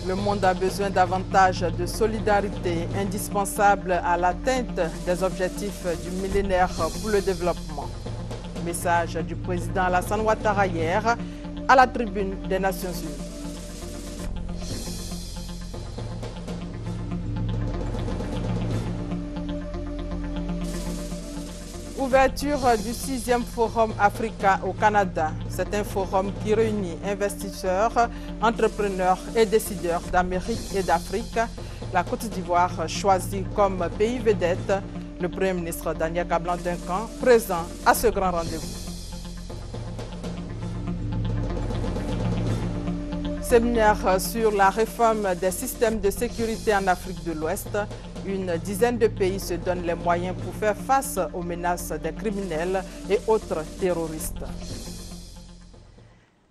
Le monde a besoin davantage de solidarité, indispensable à l'atteinte des objectifs du millénaire pour le développement. Message du président Alassane Ouattara hier à la tribune des Nations Unies. Ouverture du 6e Forum Africa au Canada. C'est un forum qui réunit investisseurs, entrepreneurs et décideurs d'Amérique et d'Afrique. La Côte d'Ivoire choisie comme pays vedette. Le Premier ministre Daniel Kablan-Duncan présent à ce grand rendez-vous. Séminaire sur la réforme des systèmes de sécurité en Afrique de l'Ouest. Une dizaine de pays se donnent les moyens pour faire face aux menaces des criminels et autres terroristes.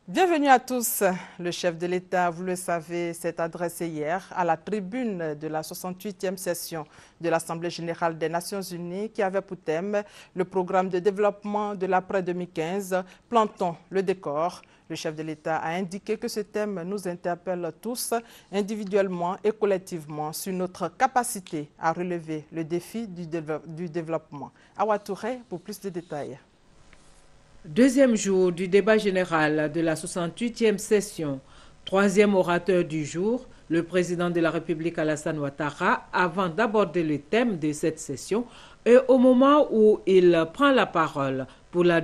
Bienvenue à tous. Le chef de l'État, vous le savez, s'est adressé hier à la tribune de la 68e session de l'Assemblée générale des Nations unies qui avait pour thème le programme de développement de l'après-2015, Plantons le décor. Le chef de l'État a indiqué que ce thème nous interpelle tous, individuellement et collectivement, sur notre capacité à relever le défi du développement. Awa Touré pour plus de détails. Deuxième jour du débat général de la 68e session, troisième orateur du jour, le président de la République Alassane Ouattara, avant d'aborder le thème de cette session, et au moment où il prend la parole pour la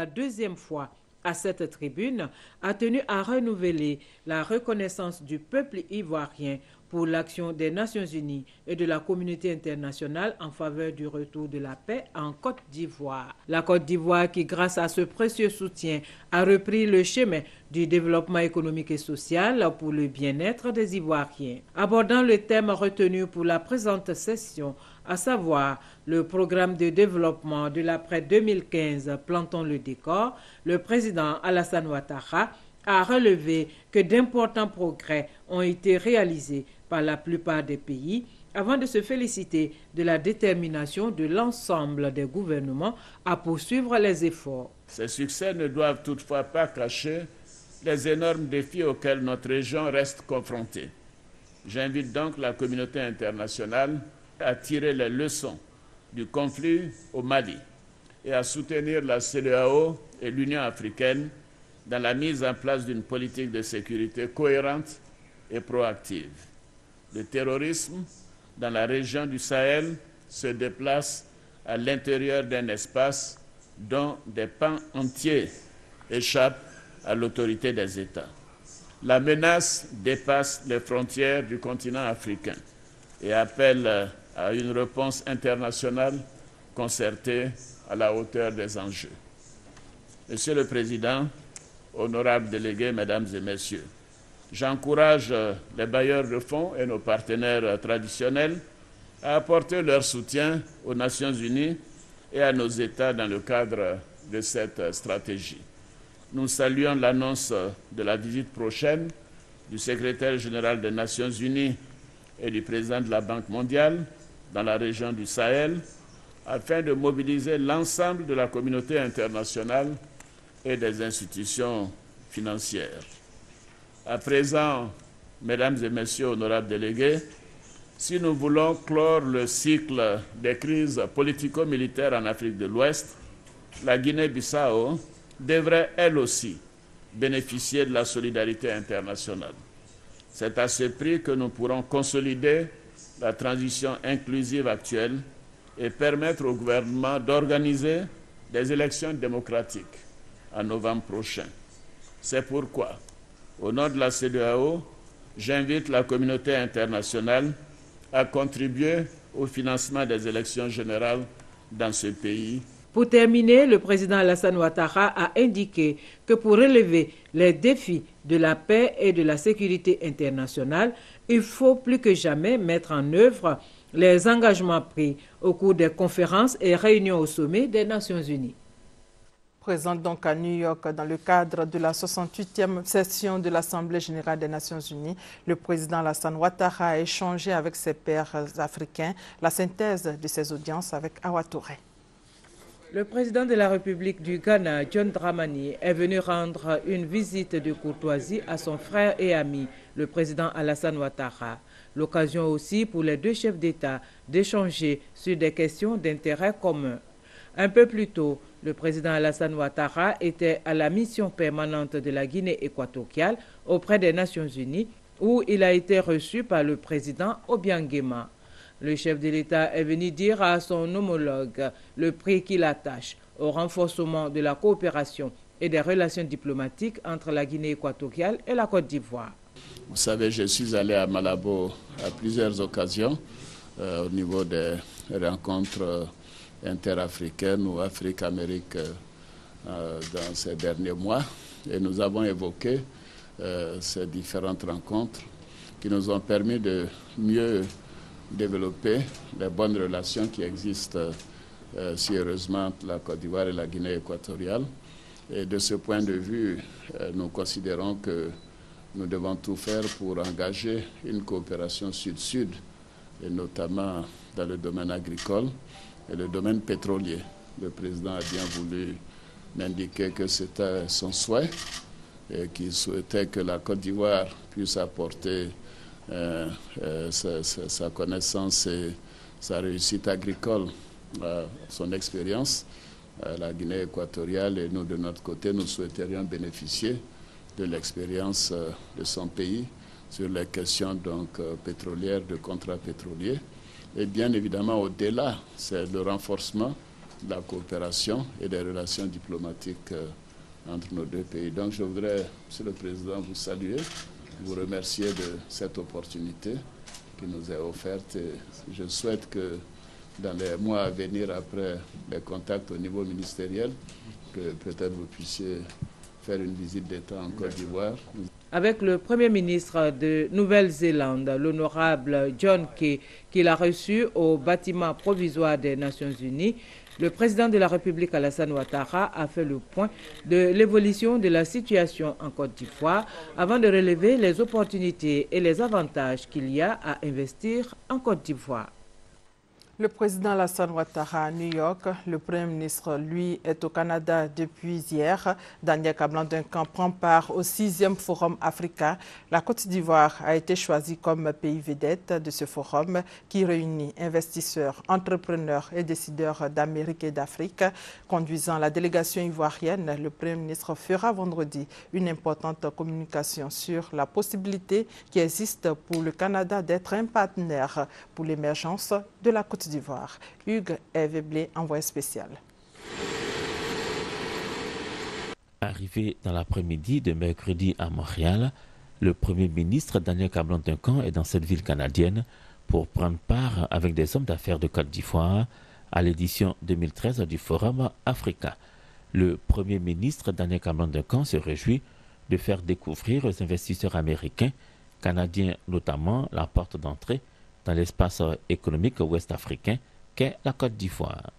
deuxième fois à cette tribune, a tenu à renouveler la reconnaissance du peuple ivoirien pour l'action des Nations Unies et de la communauté internationale en faveur du retour de la paix en Côte d'Ivoire. La Côte d'Ivoire qui, grâce à ce précieux soutien, a repris le chemin du développement économique et social pour le bien-être des Ivoiriens. Abordant le thème retenu pour la présente session, à savoir le programme de développement de l'après-2015 Plantons le décor, le président Alassane Ouattara a relevé que d'importants progrès ont été réalisés par la plupart des pays avant de se féliciter de la détermination de l'ensemble des gouvernements à poursuivre les efforts. Ces succès ne doivent toutefois pas cacher les énormes défis auxquels notre région reste confrontée. J'invite donc la communauté internationale à tirer les leçons du conflit au Mali et à soutenir la CEDEAO et l'Union africaine dans la mise en place d'une politique de sécurité cohérente et proactive. Le terrorisme dans la région du Sahel se déplace à l'intérieur d'un espace dont des pans entiers échappent à l'autorité des États. La menace dépasse les frontières du continent africain et appelle à une réponse internationale concertée à la hauteur des enjeux. Monsieur le Président, honorables délégués, Mesdames et Messieurs, j'encourage les bailleurs de fonds et nos partenaires traditionnels à apporter leur soutien aux Nations Unies et à nos États dans le cadre de cette stratégie. Nous saluons l'annonce de la visite prochaine du secrétaire général des Nations Unies et du président de la Banque mondiale dans la région du Sahel, afin de mobiliser l'ensemble de la communauté internationale et des institutions financières. À présent, Mesdames et Messieurs, honorables délégués, si nous voulons clore le cycle des crises politico-militaires en Afrique de l'Ouest, la Guinée-Bissau devrait, elle aussi, bénéficier de la solidarité internationale. C'est à ce prix que nous pourrons consolider la transition inclusive actuelle et permettre au gouvernement d'organiser des élections démocratiques en novembre prochain. C'est pourquoi, au nom de la CEDEAO, j'invite la communauté internationale à contribuer au financement des élections générales dans ce pays. Pour terminer, le président Alassane Ouattara a indiqué que pour relever les défis de la paix et de la sécurité internationale, il faut plus que jamais mettre en œuvre les engagements pris au cours des conférences et réunions au sommet des Nations Unies. Présente donc à New York dans le cadre de la 68e session de l'Assemblée générale des Nations unies, le président Alassane Ouattara a échangé avec ses pairs africains. La synthèse de ses audiences avec Awa Touré. Le président de la République du Ghana, John Dramani, est venu rendre une visite de courtoisie à son frère et ami, le président Alassane Ouattara. L'occasion aussi pour les deux chefs d'État d'échanger sur des questions d'intérêt commun. Un peu plus tôt, le président Alassane Ouattara était à la mission permanente de la Guinée équatoriale auprès des Nations unies où il a été reçu par le président Obiang-Nguema. Le chef de l'État est venu dire à son homologue le prix qu'il attache au renforcement de la coopération et des relations diplomatiques entre la Guinée équatoriale et la Côte d'Ivoire. Vous savez, je suis allé à Malabo à plusieurs occasions au niveau des rencontres interafricaines ou Afrique-Amérique dans ces derniers mois. Et nous avons évoqué ces différentes rencontres qui nous ont permis de mieux développer les bonnes relations qui existent si heureusement entre la Côte d'Ivoire et la Guinée équatoriale. Et de ce point de vue, nous considérons que nous devons tout faire pour engager une coopération sud-sud, et notamment dans le domaine agricole et le domaine pétrolier. Le président a bien voulu m'indiquer que c'était son souhait et qu'il souhaitait que la Côte d'Ivoire puisse apporter sa connaissance et sa réussite agricole, son expérience à la Guinée équatoriale, et nous de notre côté nous souhaiterions bénéficier de l'expérience de son pays sur les questions donc pétrolières, de contrats pétroliers. Et bien évidemment, au-delà, c'est le renforcement de la coopération et des relations diplomatiques entre nos deux pays. Donc je voudrais, Monsieur le Président, vous saluer, vous remercier de cette opportunité qui nous est offerte. Et je souhaite que dans les mois à venir, après les contacts au niveau ministériel, que peut-être vous puissiez faire une visite d'État en Côte d'Ivoire. Avec le Premier ministre de Nouvelle-Zélande, l'honorable John Key, qu'il a reçu au bâtiment provisoire des Nations Unies, le président de la République Alassane Ouattara a fait le point de l'évolution de la situation en Côte d'Ivoire avant de relever les opportunités et les avantages qu'il y a à investir en Côte d'Ivoire. Le président Alassane Ouattara à New York, le Premier ministre, lui, est au Canada depuis hier. Daniel Kablan-Duncan prend part au 6e Forum Africa. La Côte d'Ivoire a été choisie comme pays vedette de ce forum qui réunit investisseurs, entrepreneurs et décideurs d'Amérique et d'Afrique. Conduisant la délégation ivoirienne, le Premier ministre fera vendredi une importante communication sur la possibilité qui existe pour le Canada d'être un partenaire pour l'émergence de la Côte d'Ivoire. Hugues Eveblé, envoyé spécial. Arrivé dans l'après-midi de mercredi à Montréal, le Premier ministre Daniel Kablan-Duncan est dans cette ville canadienne pour prendre part avec des hommes d'affaires de Côte d'Ivoire à l'édition 2013 du Forum Africa. Le Premier ministre Daniel Kablan-Duncan se réjouit de faire découvrir aux investisseurs américains, canadiens notamment, la porte d'entrée dans l'espace économique ouest-africain qu'est la Côte d'Ivoire.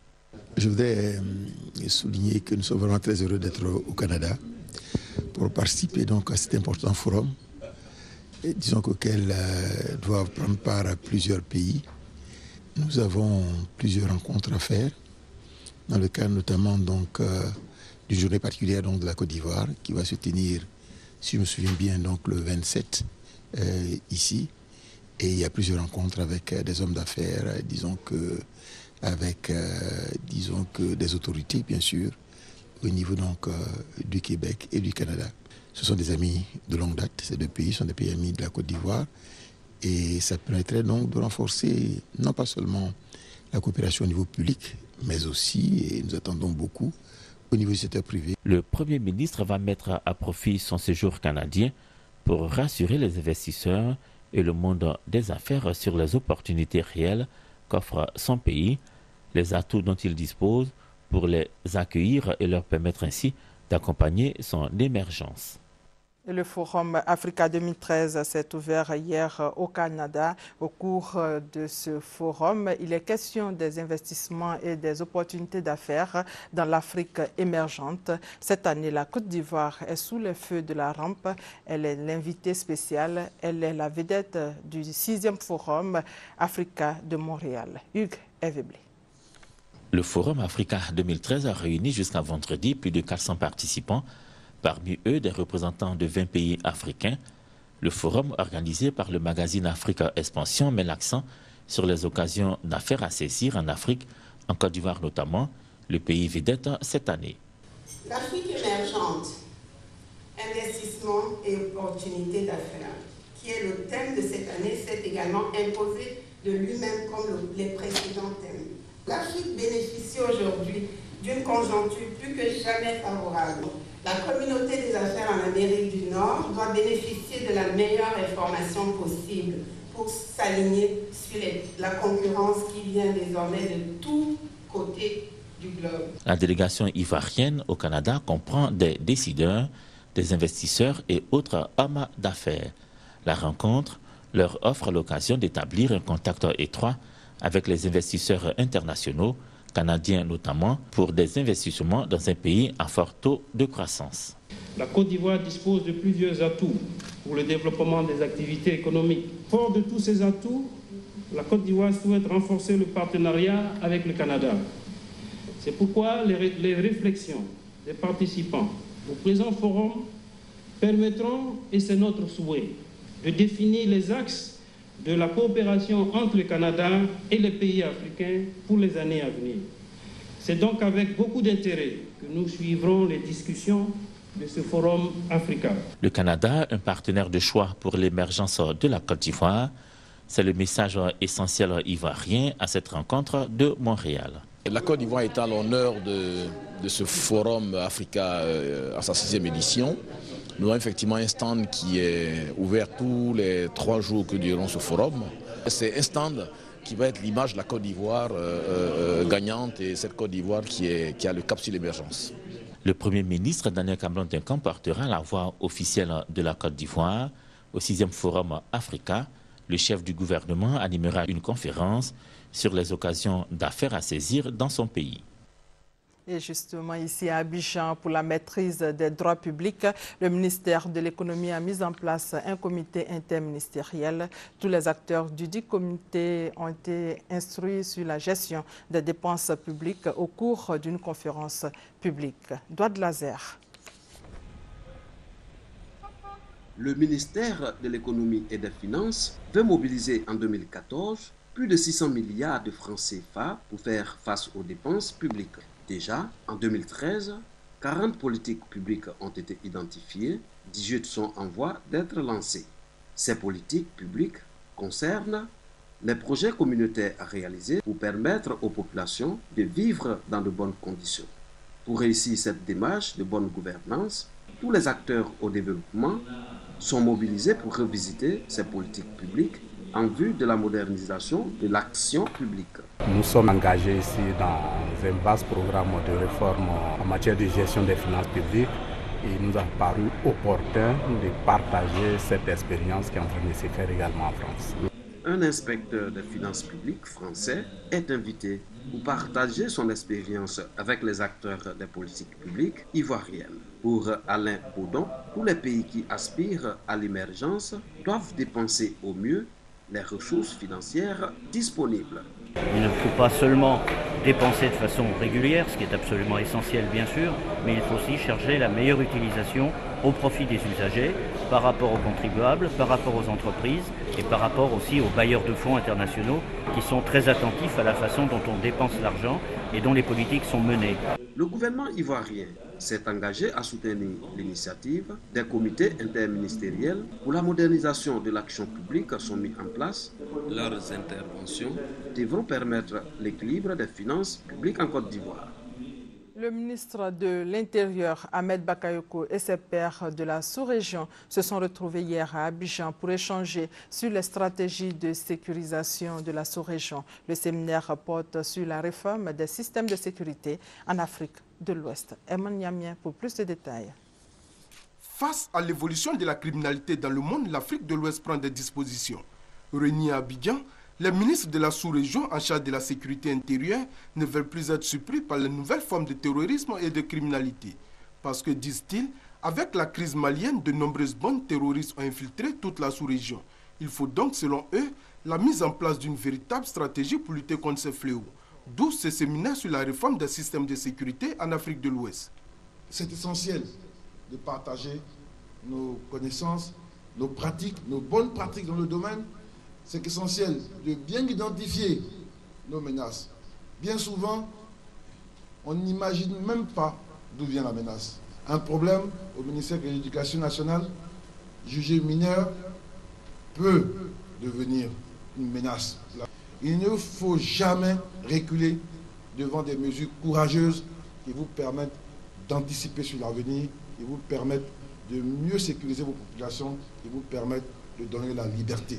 Je voudrais souligner que nous sommes vraiment très heureux d'être au Canada pour participer donc à cet important forum, et disons qu'auquel doivent prendre part plusieurs pays. Nous avons plusieurs rencontres à faire, dans le cadre notamment donc d'une journée particulière donc de la Côte d'Ivoire qui va se tenir, si je me souviens bien, donc le 27 ici. Et il y a plusieurs rencontres avec des hommes d'affaires, disons que des autorités, bien sûr, au niveau donc du Québec et du Canada. Ce sont des amis de longue date, ces deux pays sont des pays amis de la Côte d'Ivoire. Et ça permettrait donc de renforcer non pas seulement la coopération au niveau public, mais aussi, et nous attendons beaucoup, au niveau du secteur privé. Le Premier ministre va mettre à profit son séjour canadien pour rassurer les investisseurs et le monde des affaires sur les opportunités réelles qu'offre son pays, les atouts dont il dispose pour les accueillir et leur permettre ainsi d'accompagner son émergence. Le Forum Africa 2013 s'est ouvert hier au Canada. Au cours de ce forum, il est question des investissements et des opportunités d'affaires dans l'Afrique émergente. Cette année, la Côte d'Ivoire est sous les feux de la rampe. Elle est l'invitée spéciale. Elle est la vedette du 6e Forum Africa de Montréal. Hugues Eveblé. Le Forum Africa 2013 a réuni jusqu'à vendredi plus de 400 participants. Parmi eux, des représentants de 20 pays africains. Le forum organisé par le magazine Africa Expansion met l'accent sur les occasions d'affaires à saisir en Afrique, en Côte d'Ivoire notamment, le pays vedette cette année. L'Afrique émergente, investissement et opportunités d'affaires, qui est le thème de cette année, s'est également imposé de lui-même comme les précédents thèmes. L'Afrique bénéficie aujourd'hui d'une conjoncture plus que jamais favorable. La communauté des affaires en Amérique du Nord doit bénéficier de la meilleure information possible pour s'aligner sur la concurrence qui vient désormais de tous côtés du globe. La délégation ivoirienne au Canada comprend des décideurs, des investisseurs et autres hommes d'affaires. La rencontre leur offre l'occasion d'établir un contact étroit avec les investisseurs internationaux, canadiens notamment, pour des investissements dans un pays à fort taux de croissance. La Côte d'Ivoire dispose de plusieurs atouts pour le développement des activités économiques. Fort de tous ces atouts, la Côte d'Ivoire souhaite renforcer le partenariat avec le Canada. C'est pourquoi les réflexions des participants au présent forum permettront, et c'est notre souhait, de définir les axes de la coopération entre le Canada et les pays africains pour les années à venir. C'est donc avec beaucoup d'intérêt que nous suivrons les discussions de ce Forum Africa. Le Canada, un partenaire de choix pour l'émergence de la Côte d'Ivoire, c'est le message essentiel ivoirien à cette rencontre de Montréal. La Côte d'Ivoire est à l'honneur de ce Forum Africa à sa 6e édition. Nous avons effectivement un stand qui est ouvert tous les 3 jours que dureront ce forum. C'est un stand qui va être l'image de la Côte d'Ivoire gagnante et cette Côte d'Ivoire qui a le cap sur l'émergence. Le Premier ministre Daniel Kablan-Duncan portera la voix officielle de la Côte d'Ivoire au 6e Forum Africa. Le chef du gouvernement animera une conférence sur les occasions d'affaires à saisir dans son pays. Et justement, ici à Abidjan, pour la maîtrise des droits publics, le ministère de l'Économie a mis en place un comité interministériel. Tous les acteurs du dit comité ont été instruits sur la gestion des dépenses publiques au cours d'une conférence publique. Douad Lazer. Le ministère de l'Économie et des Finances veut mobiliser en 2014 plus de 600 milliards de francs CFA pour faire face aux dépenses publiques. Déjà, en 2013, 40 politiques publiques ont été identifiées, 18 sont en voie d'être lancées. Ces politiques publiques concernent les projets communautaires à réaliser pour permettre aux populations de vivre dans de bonnes conditions. Pour réussir cette démarche de bonne gouvernance, tous les acteurs au développement sont mobilisés pour revisiter ces politiques publiques en vue de la modernisation de l'action publique. Nous sommes engagés ici dans un vaste programme de réforme en matière de gestion des finances publiques et il nous a paru opportun de partager cette expérience qui est en train de se faire également en France. Un inspecteur des finances publiques français est invité pour partager son expérience avec les acteurs des politiques publiques ivoiriennes. Pour Alain Baudon, tous les pays qui aspirent à l'émergence doivent dépenser au mieux les ressources financières disponibles. Il ne faut pas seulement dépenser de façon régulière, ce qui est absolument essentiel bien sûr, mais il faut aussi chercher la meilleure utilisation au profit des usagers, par rapport aux contribuables, par rapport aux entreprises et par rapport aussi aux bailleurs de fonds internationaux qui sont très attentifs à la façon dont on dépense l'argent et dont les politiques sont menées. Le gouvernement ivoirien s'est engagé à soutenir l'initiative. Des comités interministériels pour la modernisation de l'action publique sont mis en place. Leurs interventions devront permettre l'équilibre des finances publiques en Côte d'Ivoire. Le ministre de l'Intérieur, Ahmed Bakayoko, et ses pairs de la sous-région se sont retrouvés hier à Abidjan pour échanger sur les stratégies de sécurisation de la sous-région. Le séminaire porte sur la réforme des systèmes de sécurité en Afrique de l'Ouest. Emmanuel Niamien pour plus de détails. Face à l'évolution de la criminalité dans le monde, l'Afrique de l'Ouest prend des dispositions. Réunis à Abidjan, les ministres de la sous-région en charge de la sécurité intérieure ne veulent plus être surpris par les nouvelles formes de terrorisme et de criminalité. Parce que, disent-ils, avec la crise malienne, de nombreuses bandes terroristes ont infiltré toute la sous-région. Il faut donc, selon eux, la mise en place d'une véritable stratégie pour lutter contre ces fléaux. D'où ce séminaire sur la réforme des systèmes de sécurité en Afrique de l'Ouest. C'est essentiel de partager nos connaissances, nos pratiques, nos bonnes pratiques dans le domaine. C'est essentiel de bien identifier nos menaces. Bien souvent, on n'imagine même pas d'où vient la menace. Un problème au ministère de l'Éducation nationale, jugé mineur, peut devenir une menace. Il ne faut jamais reculer devant des mesures courageuses qui vous permettent d'anticiper sur l'avenir, qui vous permettent de mieux sécuriser vos populations, qui vous permettent de donner la liberté.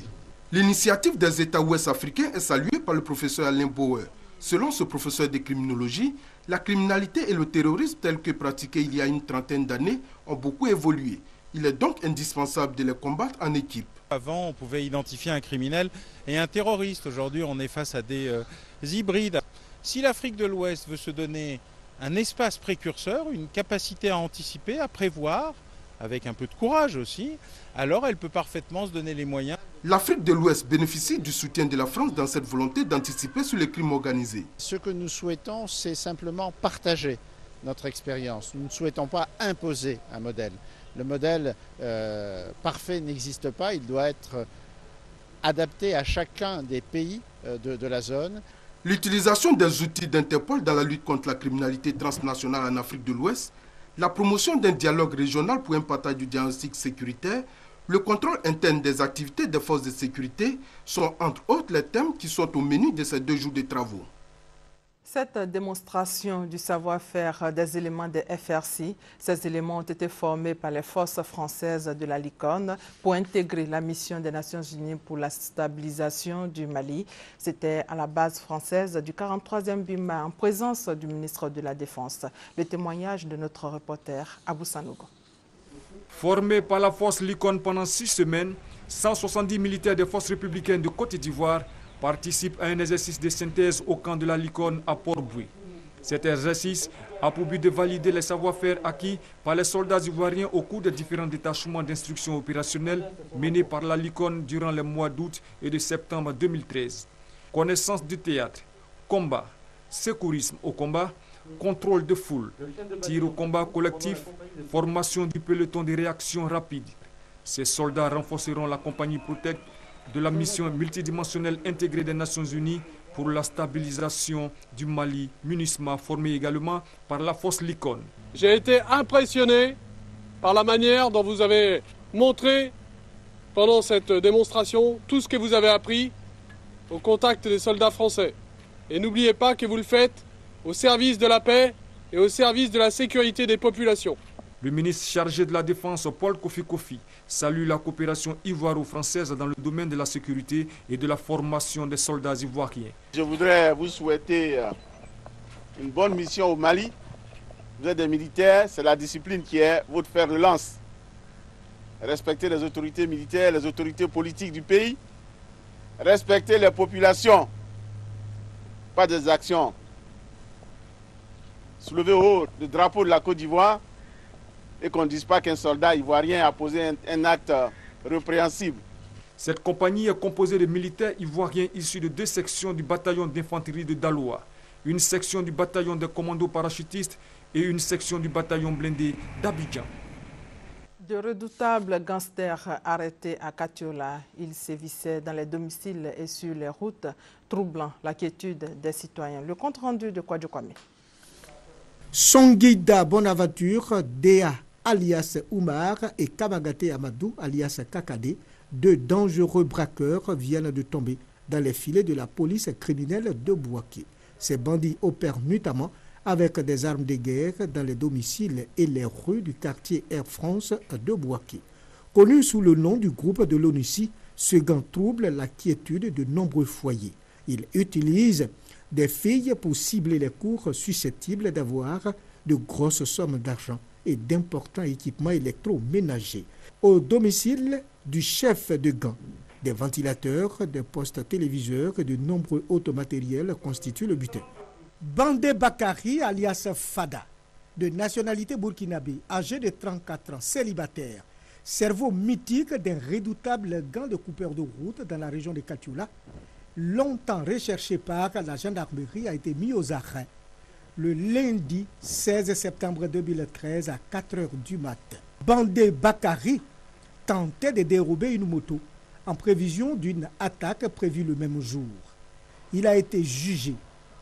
L'initiative des États ouest africains est saluée par le professeur Alain Bauer. Selon ce professeur de criminologie, la criminalité et le terrorisme tels que pratiqués il y a une trentaine d'années ont beaucoup évolué. Il est donc indispensable de les combattre en équipe. Avant, on pouvait identifier un criminel et un terroriste. Aujourd'hui, on est face à des hybrides. Si l'Afrique de l'Ouest veut se donner un espace précurseur, une capacité à anticiper, à prévoir, avec un peu de courage aussi, alors elle peut parfaitement se donner les moyens. L'Afrique de l'Ouest bénéficie du soutien de la France dans cette volonté d'anticiper sur les crimes organisés. Ce que nous souhaitons, c'est simplement partager notre expérience. Nous ne souhaitons pas imposer un modèle. Le modèle parfait n'existe pas, il doit être adapté à chacun des pays de la zone. L'utilisation des outils d'Interpol dans la lutte contre la criminalité transnationale en Afrique de l'Ouest, la promotion d'un dialogue régional pour un partage du diagnostic sécuritaire, le contrôle interne des activités des forces de sécurité sont entre autres les thèmes qui sont au menu de ces 2 jours de travaux. Cette démonstration du savoir-faire des éléments des FRC, ces éléments ont été formés par les forces françaises de la LICON pour intégrer la mission des Nations Unies pour la stabilisation du Mali. C'était à la base française du 43e BIMA en présence du ministre de la Défense. Le témoignage de notre reporter Abou Sanogo. Formés par la force LICON pendant 6 semaines, 170 militaires des forces républicaines de Côte d'Ivoire participent à un exercice de synthèse au camp de la LICON à Port-Boué. Cet exercice a pour but de valider les savoir-faire acquis par les soldats ivoiriens au cours des différents détachements d'instruction opérationnelle menés par la LICON durant les mois d'août et de septembre 2013. Connaissance du théâtre, combat, secourisme au combat, contrôle de foule, tir au combat collectif, formation du peloton de réaction rapide. Ces soldats renforceront la compagnie Protect de la mission multidimensionnelle intégrée des Nations Unies pour la stabilisation du Mali, MINUSMA, formée également par la force LICON. J'ai été impressionné par la manière dont vous avez montré pendant cette démonstration tout ce que vous avez appris au contact des soldats français. Et n'oubliez pas que vous le faites au service de la paix et au service de la sécurité des populations. Le ministre chargé de la Défense, Paul Kofi, salue la coopération ivoiro-française dans le domaine de la sécurité et de la formation des soldats ivoiriens. Je voudrais vous souhaiter une bonne mission au Mali. Vous êtes des militaires, c'est la discipline qui est votre fer de lance. Respectez les autorités militaires, les autorités politiques du pays. Respectez les populations. Pas des actions. Soulevez haut le drapeau de la Côte d'Ivoire et qu'on ne dise pas qu'un soldat ivoirien a posé un acte répréhensible. Cette compagnie est composée de militaires ivoiriens issus de 2 sections du bataillon d'infanterie de Daloa, une section du bataillon des commandos parachutistes et une section du bataillon blindé d'Abidjan. De redoutables gangsters arrêtés à Katiola, ils sévissaient dans les domiciles et sur les routes, troublant la quiétude des citoyens. Le compte rendu de Kwadjo Kwame. Songuida Bonaventure, Dea alias Oumar et Kamagate Amadou alias Kakade, 2 dangereux braqueurs viennent de tomber dans les filets de la police criminelle de Bouaké. Ces bandits opèrent notamment avec des armes de guerre dans les domiciles et les rues du quartier Air France de Bouaké. Connu sous le nom du groupe de l'ONUCI, ce gang trouble la quiétude de nombreux foyers. Il utilise des filles pour cibler les cours susceptibles d'avoir de grosses sommes d'argent et d'importants équipements électroménagers. Au domicile du chef de gang, des ventilateurs, des postes téléviseurs et de nombreux autres matériels constituent le butin. Bandé Bakari, alias Fada, de nationalité burkinabé, âgé de 34 ans, célibataire, cerveau mythique d'un redoutable gang de coupeurs de route dans la région de Katioula, longtemps recherché par la gendarmerie, a été mis aux arrêts le lundi 16 septembre 2013 à 4 h du matin. Bandé Bakari tentait de dérober une moto en prévision d'une attaque prévue le même jour. Il a été jugé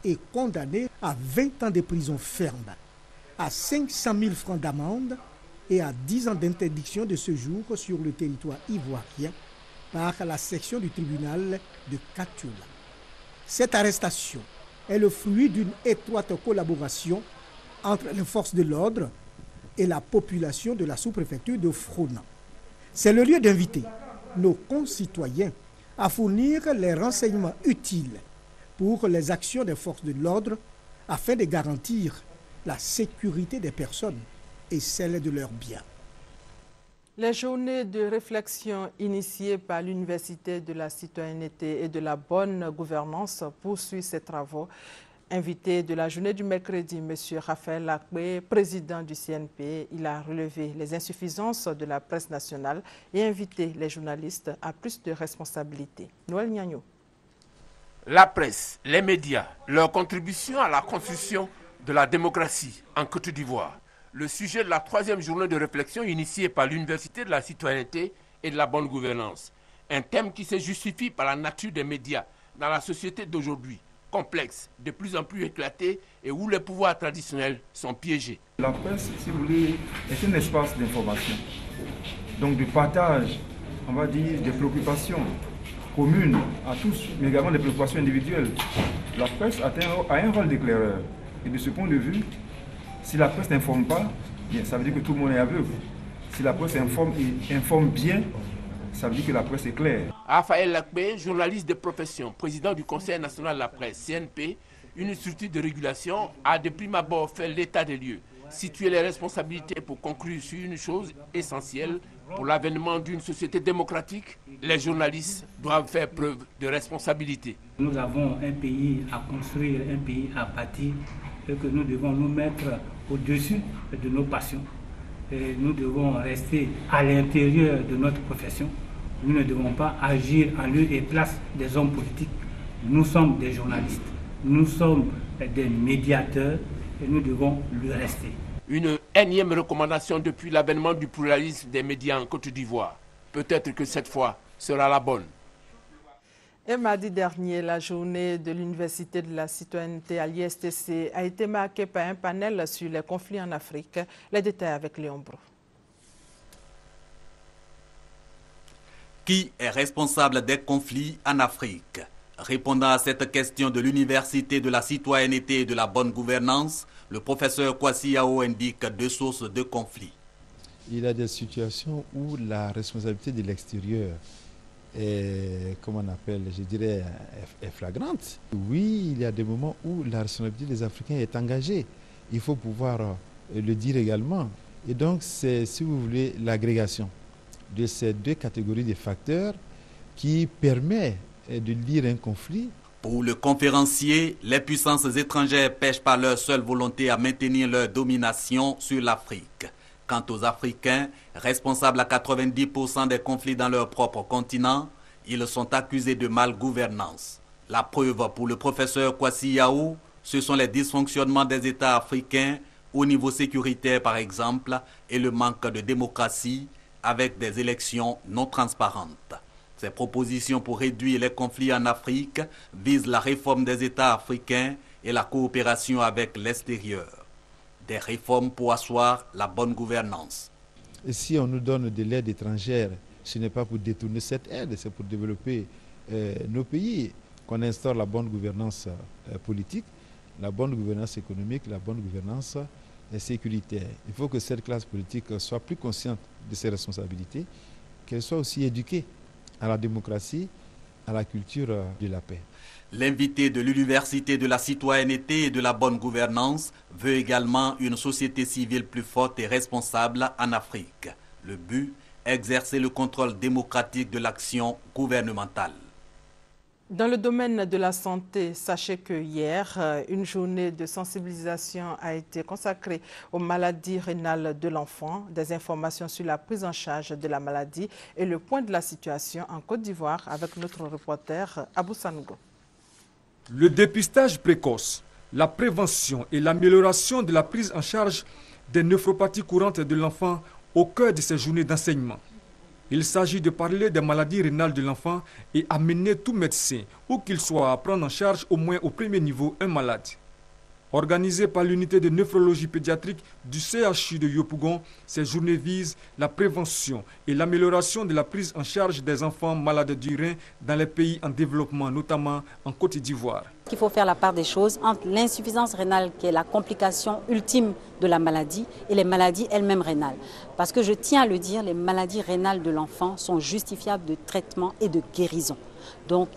et condamné à 20 ans de prison ferme, à 500 000 francs d'amende et à 10 ans d'interdiction de séjour sur le territoire ivoirien par la section du tribunal de Katioula. Cette arrestation est le fruit d'une étroite collaboration entre les forces de l'ordre et la population de la sous-préfecture de Frona. C'est le lieu d'inviter nos concitoyens à fournir les renseignements utiles pour les actions des forces de l'ordre afin de garantir la sécurité des personnes et celle de leurs biens. Les journées de réflexion initiées par l'Université de la citoyenneté et de la bonne gouvernance poursuivent ses travaux. Invité de la journée du mercredi, M. Raphaël Akbé, président du CNP, il a relevé les insuffisances de la presse nationale et invité les journalistes à plus de responsabilités. Noël Niagno. La presse, les médias, leur contribution à la construction de la démocratie en Côte d'Ivoire. Le sujet de la 3e journée de réflexion initiée par l'Université de la citoyenneté et de la bonne gouvernance. Un thème qui se justifie par la nature des médias dans la société d'aujourd'hui, complexe, de plus en plus éclatée et où les pouvoirs traditionnels sont piégés. La presse, si vous voulez, est un espace d'information, donc de partage, on va dire, des préoccupations communes à tous, mais également des préoccupations individuelles. La presse a un rôle d'éclaireur. Et de ce point de vue, si la presse n'informe pas, bien, ça veut dire que tout le monde est aveugle. Si la presse informe bien, ça veut dire que la presse est claire. Raphaël Lakbé, journaliste de profession, président du Conseil national de la presse, CNP, une structure de régulation, a de prime abord fait l'état des lieux, situer les responsabilités pour conclure sur une chose essentielle pour l'avènement d'une société démocratique. Les journalistes doivent faire preuve de responsabilité. Nous avons un pays à construire, un pays à bâtir, et que nous devons nous mettre au-dessus de nos passions. Et nous devons rester à l'intérieur de notre profession. Nous ne devons pas agir en lieu et place des hommes politiques. Nous sommes des journalistes, nous sommes des médiateurs et nous devons le rester. Une énième recommandation depuis l'avènement du pluralisme des médias en Côte d'Ivoire. Peut-être que cette fois sera la bonne. Et mardi dernier, la journée de l'Université de la citoyenneté à l'ISTC a été marquée par un panel sur les conflits en Afrique. Les détails avec Léon Bro. Qui est responsable des conflits en Afrique? Répondant à cette question de l'Université de la citoyenneté et de la bonne gouvernance, le professeur Kwasi Yao indique deux sources de conflits. Il y a des situations où la responsabilité de l'extérieur est, comment on appelle, je dirais, est flagrante. Oui, il y a des moments où la responsabilité des Africains est engagée. Il faut pouvoir le dire également. Et donc, c'est, si vous voulez, l'agrégation de ces deux catégories de facteurs qui permet de lire un conflit. Pour le conférencier, les puissances étrangères pêchent par leur seule volonté à maintenir leur domination sur l'Afrique. Quant aux Africains, responsables à 90% des conflits dans leur propre continent, ils sont accusés de malgouvernance. La preuve pour le professeur Kwasi Yao, ce sont les dysfonctionnements des États africains au niveau sécuritaire par exemple et le manque de démocratie avec des élections non transparentes. Ces propositions pour réduire les conflits en Afrique visent la réforme des États africains et la coopération avec l'extérieur. Des réformes pour asseoir la bonne gouvernance. Et si on nous donne de l'aide étrangère, ce n'est pas pour détourner cette aide, c'est pour développer nos pays, qu'on instaure la bonne gouvernance politique, la bonne gouvernance économique, la bonne gouvernance sécuritaire. Il faut que cette classe politique soit plus consciente de ses responsabilités, qu'elle soit aussi éduquée à la démocratie à la culture de la paix. L'invité de l'Université de la citoyenneté et de la bonne gouvernance veut également une société civile plus forte et responsable en Afrique. Le but, exercer le contrôle démocratique de l'action gouvernementale. Dans le domaine de la santé, sachez que hier, une journée de sensibilisation a été consacrée aux maladies rénales de l'enfant. Des informations sur la prise en charge de la maladie et le point de la situation en Côte d'Ivoire avec notre reporter Abou Sanogo. Le dépistage précoce, la prévention et l'amélioration de la prise en charge des néphropathies courantes de l'enfant au cœur de ces journées d'enseignement. Il s'agit de parler des maladies rénales de l'enfant et amener tout médecin, où qu'il soit, à prendre en charge au moins au premier niveau un malade. Organisé par l'unité de néphrologie pédiatrique du CHU de Yopougon, ces journées visent la prévention et l'amélioration de la prise en charge des enfants malades du rein dans les pays en développement, notamment en Côte d'Ivoire. Il faut faire la part des choses entre l'insuffisance rénale, qui est la complication ultime de la maladie, et les maladies elles-mêmes rénales. Parce que je tiens à le dire, les maladies rénales de l'enfant sont justifiables de traitement et de guérison. Donc,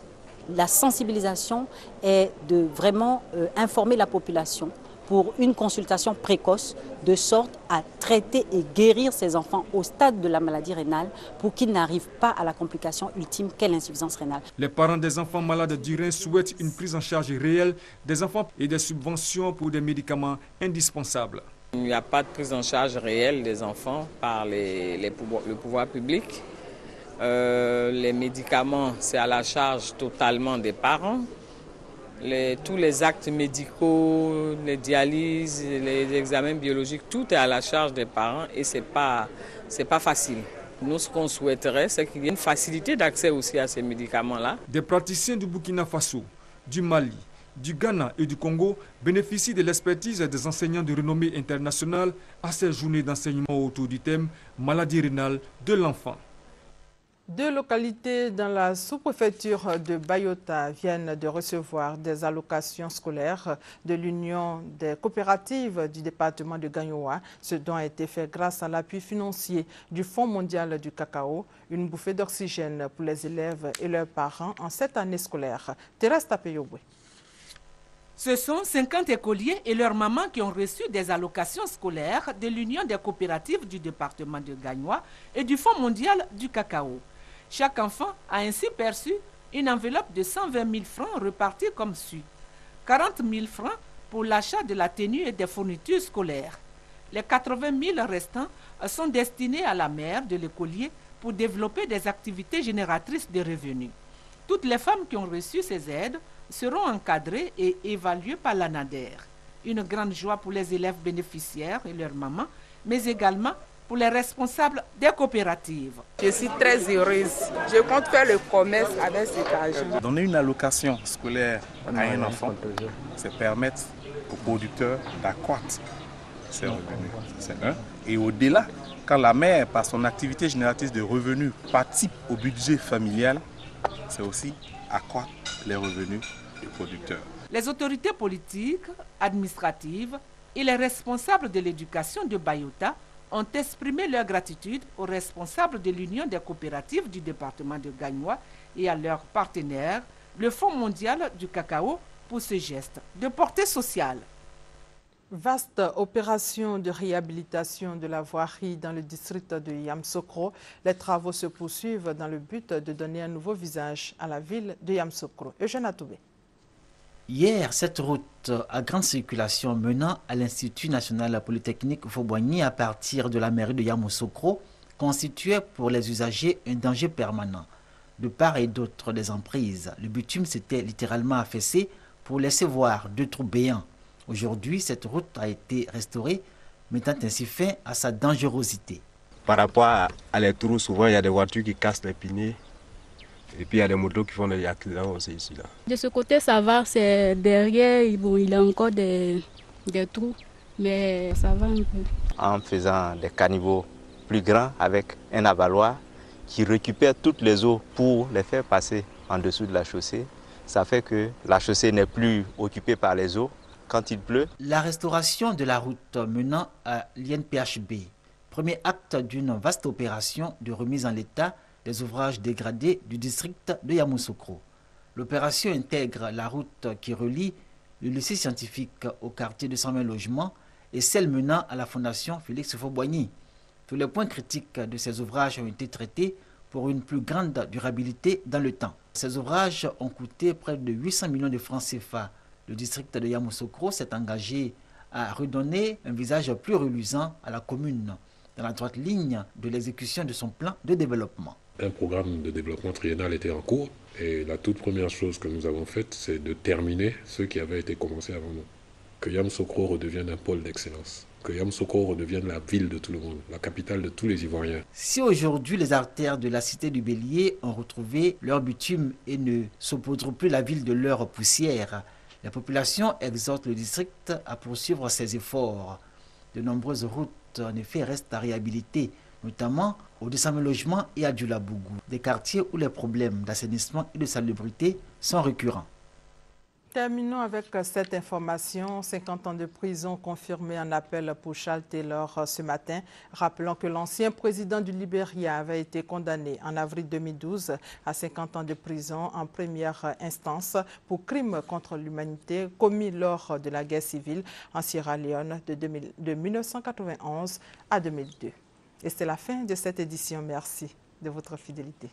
la sensibilisation est de vraiment informer la population pour une consultation précoce, de sorte à traiter et guérir ces enfants au stade de la maladie rénale pour qu'ils n'arrivent pas à la complication ultime qu'est l'insuffisance rénale. Les parents des enfants malades du rein souhaitent une prise en charge réelle des enfants et des subventions pour des médicaments indispensables. Il n'y a pas de prise en charge réelle des enfants par le pouvoir public. Les médicaments, c'est à la charge totalement des parents. Tous les actes médicaux, les dialyses, les examens biologiques, tout est à la charge des parents et c'est pas facile. Nous, ce qu'on souhaiterait, c'est qu'il y ait une facilité d'accès aussi à ces médicaments-là. Des praticiens du Burkina Faso, du Mali, du Ghana et du Congo bénéficient de l'expertise des enseignants de renommée internationale à ces journées d'enseignement autour du thème « Maladie rénale de l'enfant ». Deux localités dans la sous-préfecture de Bayota viennent de recevoir des allocations scolaires de l'Union des coopératives du département de Gagnoa, ce dont a été fait grâce à l'appui financier du Fonds mondial du cacao, une bouffée d'oxygène pour les élèves et leurs parents en cette année scolaire. Thérèse Tapeyobwe. Ce sont 50 écoliers et leurs mamans qui ont reçu des allocations scolaires de l'Union des coopératives du département de Gagnoa et du Fonds mondial du cacao. Chaque enfant a ainsi perçu une enveloppe de 120 000 francs repartie comme suit. 40 000 francs pour l'achat de la tenue et des fournitures scolaires. Les 80 000 restants sont destinés à la mère de l'écolier pour développer des activités génératrices de revenus. Toutes les femmes qui ont reçu ces aides seront encadrées et évaluées par l'ANADER. Une grande joie pour les élèves bénéficiaires et leurs mamans, mais également pour les responsables des coopératives. Je suis très heureuse. Je compte faire le commerce avec cet argent. Donner une allocation scolaire à un enfant, c'est permettre aux producteurs d'accroître ses revenus. C'est un. Et au-delà, quand la mère, par son activité génératrice de revenus, participe au budget familial, c'est aussi accroître les revenus des producteurs. Les autorités politiques, administratives et les responsables de l'éducation de Bayota ont exprimé leur gratitude aux responsables de l'Union des coopératives du département de Gagnoa et à leurs partenaires, le Fonds mondial du cacao, pour ce geste de portée sociale. Vaste opération de réhabilitation de la voirie dans le district de Yamoussoukro. Les travaux se poursuivent dans le but de donner un nouveau visage à la ville de Yamoussoukro. Eugène Atoubé. Hier, cette route à grande circulation menant à l'Institut national polytechnique Fauboigny à partir de la mairie de Yamoussoukro constituait pour les usagers un danger permanent. De part et d'autre des emprises, le bitume s'était littéralement affaissé pour laisser voir deux trous béants. Aujourd'hui, cette route a été restaurée, mettant ainsi fin à sa dangerosité. Par rapport à les trous, souvent il y a des voitures qui cassent les pneus. Et puis il y a des motos qui font des accidents aussi ici. Là. De ce côté, ça va, c'est derrière, bon, il y a encore des trous, mais ça va un peu. En faisant des caniveaux plus grands avec un avaloir qui récupère toutes les eaux pour les faire passer en dessous de la chaussée, ça fait que la chaussée n'est plus occupée par les eaux quand il pleut. La restauration de la route menant à l'INPHB, premier acte d'une vaste opération de remise en l'état des ouvrages dégradés du district de Yamoussoukro. L'opération intègre la route qui relie le lycée scientifique au quartier de 120 logements et celle menant à la fondation Félix Houphouët-Boigny. Tous les points critiques de ces ouvrages ont été traités pour une plus grande durabilité dans le temps. Ces ouvrages ont coûté près de 800 millions de francs CFA. Le district de Yamoussoukro s'est engagé à redonner un visage plus reluisant à la commune, dans la droite ligne de l'exécution de son plan de développement. Un programme de développement triennal était en cours et la toute première chose que nous avons faite, c'est de terminer ce qui avait été commencé avant nous. Que Yamoussoukro redevienne un pôle d'excellence. Que Yamoussoukro redevienne la ville de tout le monde, la capitale de tous les Ivoiriens. Si aujourd'hui les artères de la cité du Bélier ont retrouvé leur bitume et ne saupoudrent plus la ville de leur poussière, la population exhorte le district à poursuivre ses efforts. De nombreuses routes, en effet, restent à réhabiliter, notamment au 200 000 logements et à Djoulabougou, des quartiers où les problèmes d'assainissement et de salubrité sont récurrents. Terminons avec cette information. 50 ans de prison confirmés en appel pour Charles Taylor ce matin. Rappelons que l'ancien président du Libéria avait été condamné en avril 2012 à 50 ans de prison en première instance pour crimes contre l'humanité commis lors de la guerre civile en Sierra Leone de 1991 à 2002. Et c'est la fin de cette édition. Merci de votre fidélité.